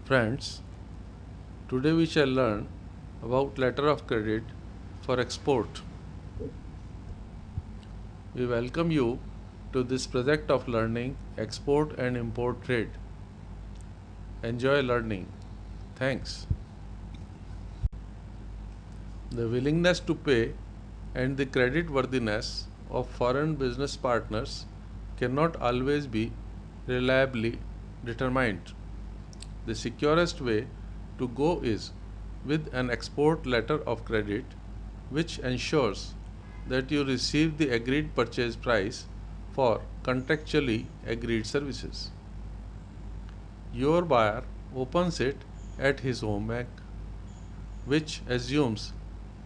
Friends, today we shall learn about letter of credit for export. We welcome you to this project of learning export and import trade. Enjoy learning. Thanks. The willingness to pay and the credit worthiness of foreign business partners cannot always be reliably determined. The securest way to go is with an export letter of credit which ensures that you receive the agreed purchase price for contractually agreed services. Your buyer opens it at his home bank, which assumes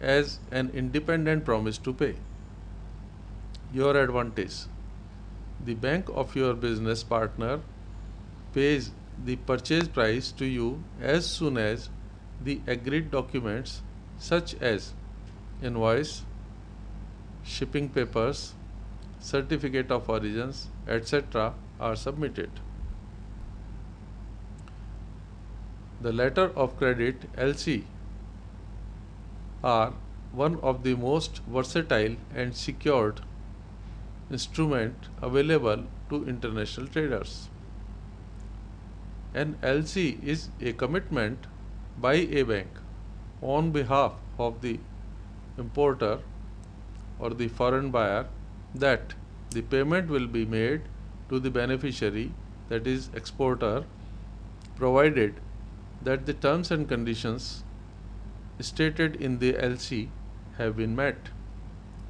as an independent promise to pay. Your advantage: the bank of your business partner pays the purchase price to you as soon as the agreed documents such as invoice, shipping papers, certificate of origins, etc. are submitted. The letter of credit (LC) are one of the most versatile and secured instrument available to international traders. An LC is a commitment by a bank on behalf of the importer or the foreign buyer that the payment will be made to the beneficiary, that is exporter, provided that the terms and conditions stated in the LC have been met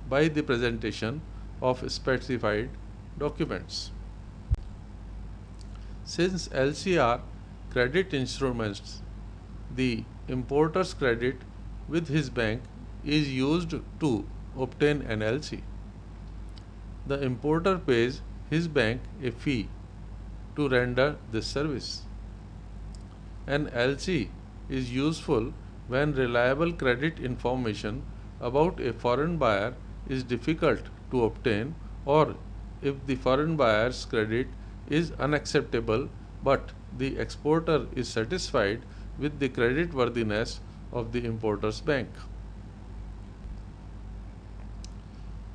by the presentation of specified documents. Since LC are credit instruments, the importer's credit with his bank is used to obtain an LC. The importer pays his bank a fee to render this service. An LC is useful when reliable credit information about a foreign buyer is difficult to obtain, or if the foreign buyer's credit is unacceptable but the exporter is satisfied with the credit worthiness of the importer's bank.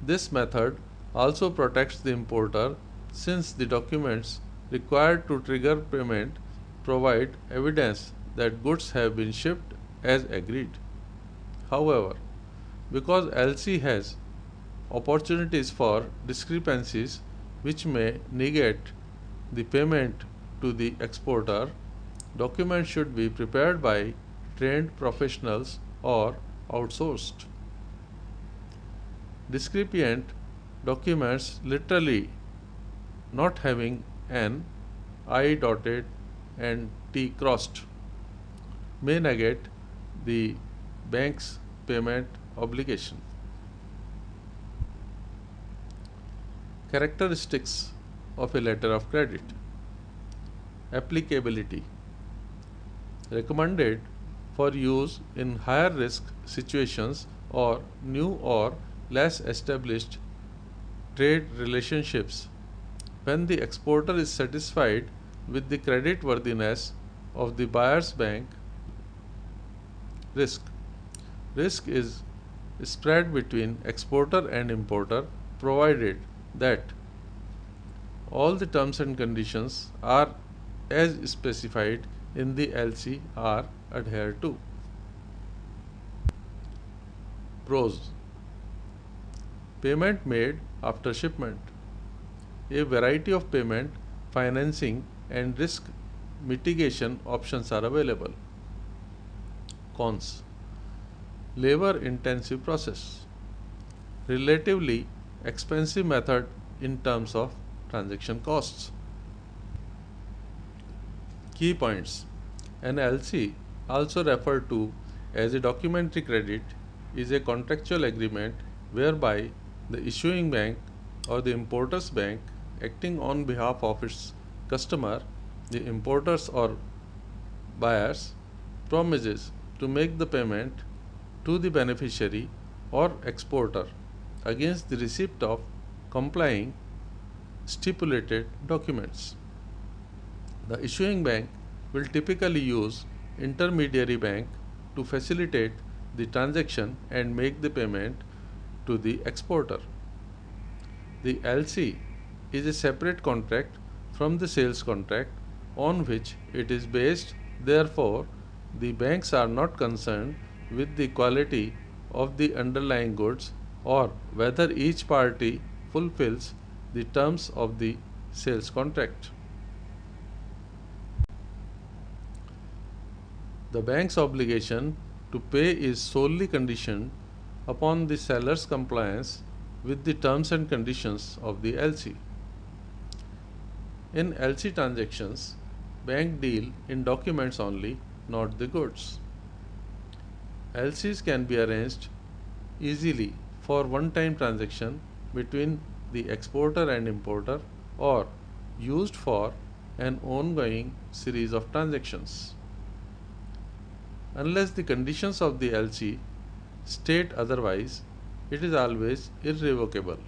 This method also protects the importer since the documents required to trigger payment provide evidence that goods have been shipped as agreed. However, because LC has opportunities for discrepancies which may negate the payment to the exporter, documents should be prepared by trained professionals or outsourced. Discrepant documents, literally not having an I dotted and T crossed, may negate the bank's payment obligation. Characteristics of a letter of credit: applicability, recommended for use in higher risk situations or new or less established trade relationships when the exporter is satisfied with the credit worthiness of the buyer's bank. Risk: risk is spread between exporter and importer provided that all the terms and conditions are as specified in the LC are adhered to. Pros: payment made after shipment. A variety of payment, financing and risk mitigation options are available. Cons: labor intensive process, relatively expensive method in terms of transaction costs. Key points: an LC, also referred to as a documentary credit, is a contractual agreement whereby the issuing bank or the importer's bank, acting on behalf of its customer, the importers or buyers, promises to make the payment to the beneficiary or exporter against the receipt of complying stipulated documents. The issuing bank will typically use intermediary bank to facilitate the transaction and make the payment to the exporter. The LC is a separate contract from the sales contract on which it is based. Therefore, the banks are not concerned with the quality of the underlying goods or whether each party fulfills the terms of the sales contract. The bank's obligation to pay is solely conditioned upon the seller's compliance with the terms and conditions of the LC. In LC transactions, bank deal in documents only, not the goods. LCs can be arranged easily for one-time transaction between the exporter and importer or used for an ongoing series of transactions. Unless the conditions of the LC state otherwise, it is always irrevocable,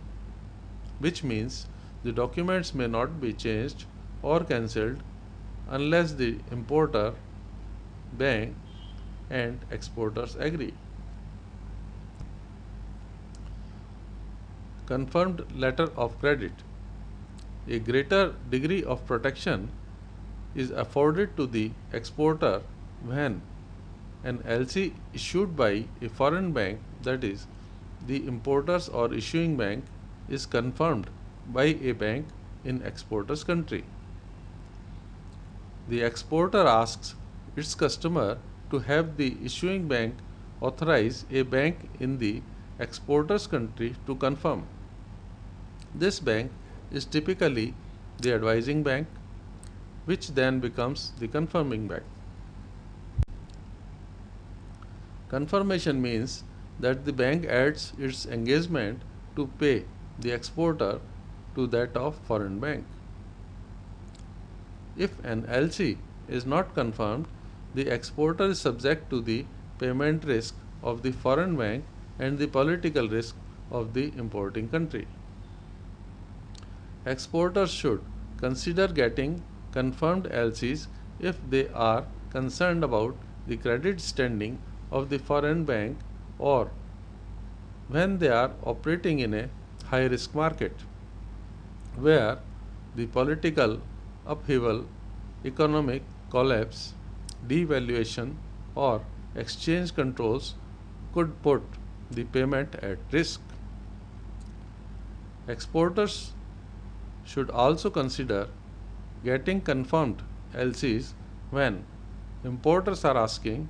which means the documents may not be changed or cancelled unless the importer, bank, and exporters agree. Confirmed letter of credit. A greater degree of protection is afforded to the exporter when an LC issued by a foreign bank, that is, the importer's or issuing bank, is confirmed by a bank in exporter's country. The exporter asks its customer to have the issuing bank authorize a bank in the exporter's country to confirm. This bank is typically the advising bank, which then becomes the confirming bank. Confirmation means that the bank adds its engagement to pay the exporter to that of foreign bank. If an LC is not confirmed, the exporter is subject to the payment risk of the foreign bank and the political risk of the importing country. Exporters should consider getting confirmed LCs if they are concerned about the credit standing of the foreign bank or when they are operating in a high risk market where the political upheaval, economic collapse, devaluation, or exchange controls could put the payment at risk. Exporters should also consider getting confirmed LCs when importers are asking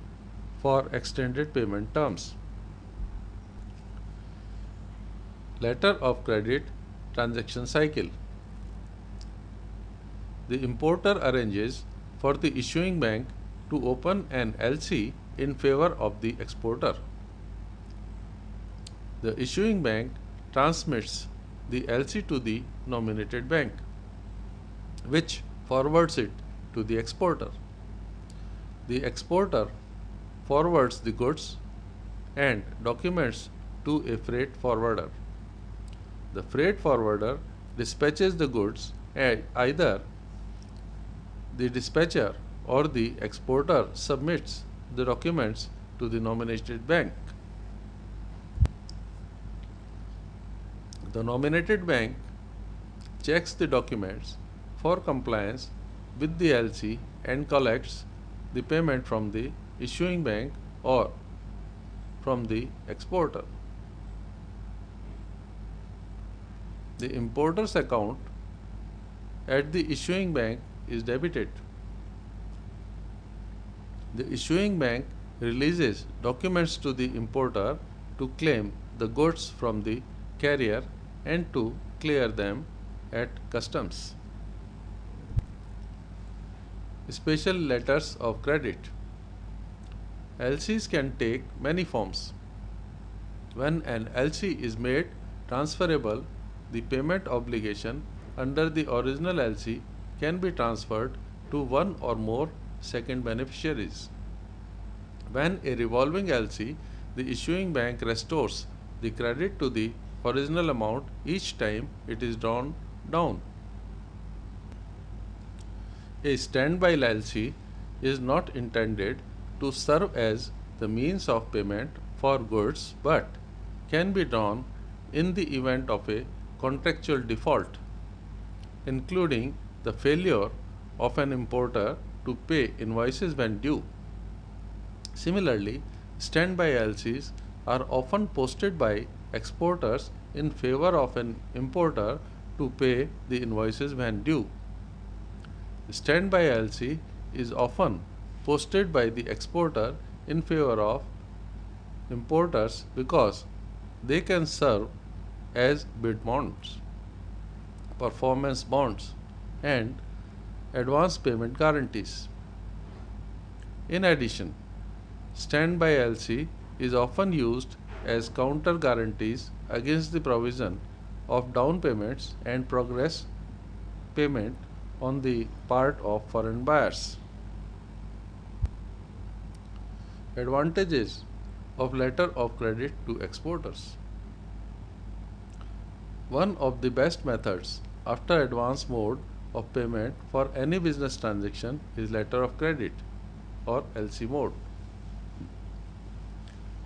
for extended payment terms. Letter of credit transaction cycle. The importer arranges for the issuing bank to open an LC in favor of the exporter. The issuing bank transmits the LC to the nominated bank, which forwards it to the exporter. The exporter forwards the goods and documents to a freight forwarder. The freight forwarder dispatches the goods, and either the dispatcher or the exporter submits the documents to the nominated bank. The nominated bank checks the documents for compliance with the LC and collects the payment from the issuing bank or from the exporter. The importer's account at the issuing bank is debited. The issuing bank releases documents to the importer to claim the goods from the carrier and to clear them at customs. Special letters of credit. LCs can take many forms. When an LC is made transferable, the payment obligation under the original LC can be transferred to one or more second beneficiaries. When a revolving LC, the issuing bank restores the credit to the original amount each time it is drawn down. A standby LC is not intended to serve as the means of payment for goods but can be drawn in the event of a contractual default, including the failure of an importer to pay invoices when due. Similarly, standby LCs are often posted by exporters in favor of an importer to pay the invoices when due. Standby LC is often posted by the exporter in favor of importers because they can serve as bid bonds, performance bonds, and advance payment guarantees. In addition, standby LC is often used as counter guarantees against the provision of down payments and progress payment on the part of foreign buyers. Advantages of letter of credit to exporters. One of the best methods after advance mode of payment for any business transaction is letter of credit or LC mode.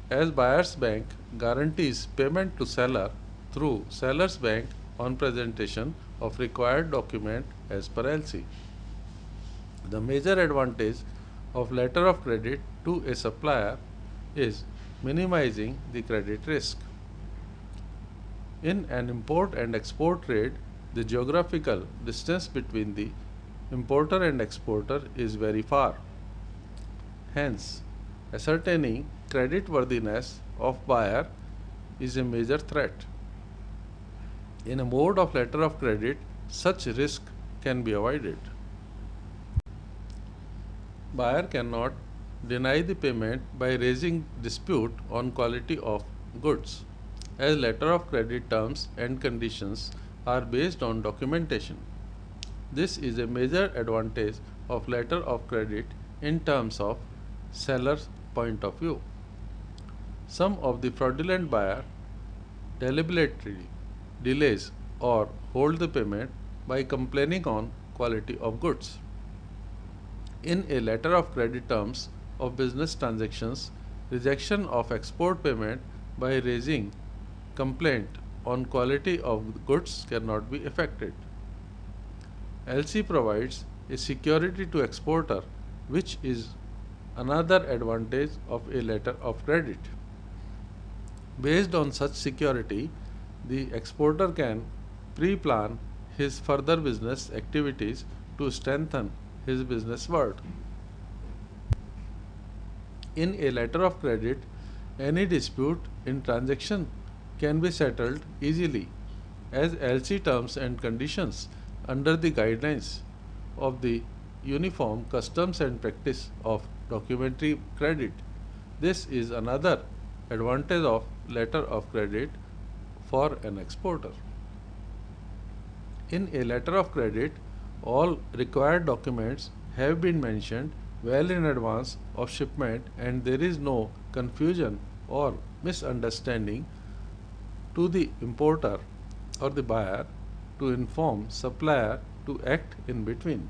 As buyer's bank guarantees payment to seller through seller's bank on presentation of required document as per LC. The major advantage of letter of credit to a supplier is minimizing the credit risk. In an import and export trade, the geographical distance between the importer and exporter is very far. Hence, ascertaining creditworthiness of buyer is a major threat. In a mode of letter of credit, such risk can be avoided. Buyer cannot deny the payment by raising dispute on quality of goods, as letter of credit terms and conditions are based on documentation. This is a major advantage of letter of credit in terms of seller's point of view. Some of the fraudulent buyer deliberately delays or hold the payment by complaining on quality of goods. In a letter of credit terms of business transactions, rejection of export payment by raising complaint on quality of goods cannot be effected. LC provides a security to exporter, which is another advantage of a letter of credit. Based on such security, the exporter can pre-plan his further business activities to strengthen his business world. In a letter of credit, any dispute in transaction can be settled easily, as LC terms and conditions under the guidelines of the Uniform Customs and Practice of Documentary Credit. This is another advantage of letter of credit for an exporter. In a letter of credit, all required documents have been mentioned well in advance of shipment, and there is no confusion or misunderstanding to the importer or the buyer to inform supplier to act in between.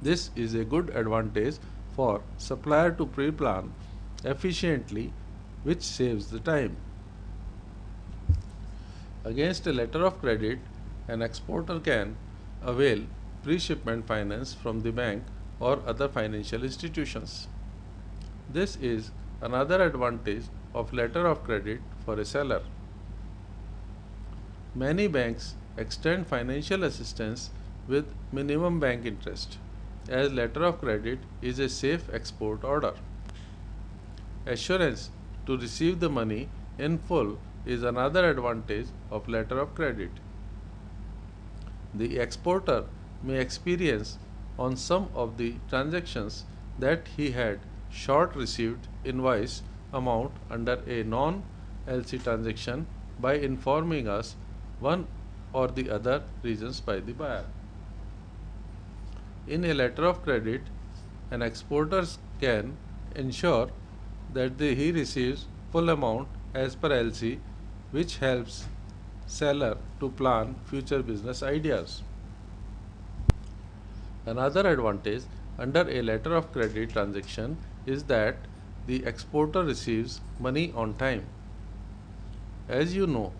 This is a good advantage for supplier to pre-plan efficiently, which saves the time. Against a letter of credit, an exporter can avail pre-shipment finance from the bank or other financial institutions. This is another advantage of letter of credit for a seller. Many banks extend financial assistance with minimum bank interest, as letter of credit is a safe export order. Assurance to receive the money in full is another advantage of letter of credit. The exporter may experience on some of the transactions that he had short received invoice amount under a non-LC transaction by informing us one or the other reasons by the buyer. In a letter of credit, an exporter can ensure that he receives full amount as per LC, which helps seller to plan future business ideas. Another advantage under a letter of credit transaction is that the exporter receives money on time. As you know,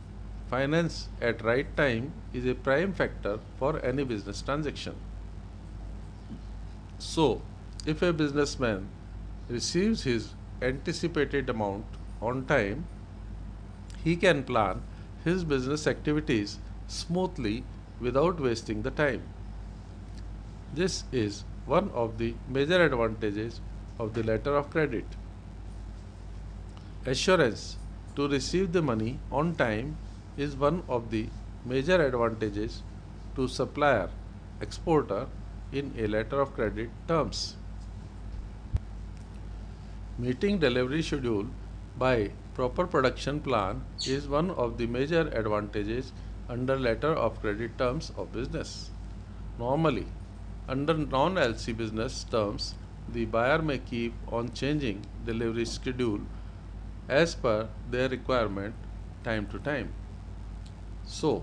finance at right time is a prime factor for any business transaction. So, if a businessman receives his anticipated amount on time, he can plan his business activities smoothly without wasting the time. This is one of the major advantages of the letter of credit. Assurance to receive the money on time is one of the major advantages to supplier exporter in a letter of credit terms. Meeting delivery schedule by proper production plan is one of the major advantages under letter of credit terms of business. Normally, under non-LC business terms, the buyer may keep on changing delivery schedule as per their requirement time to time. So,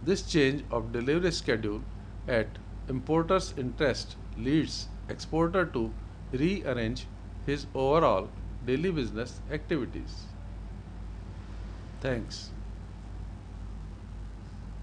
this change of delivery schedule at importer's interest leads exporter to rearrange his overall daily business activities. Thanks.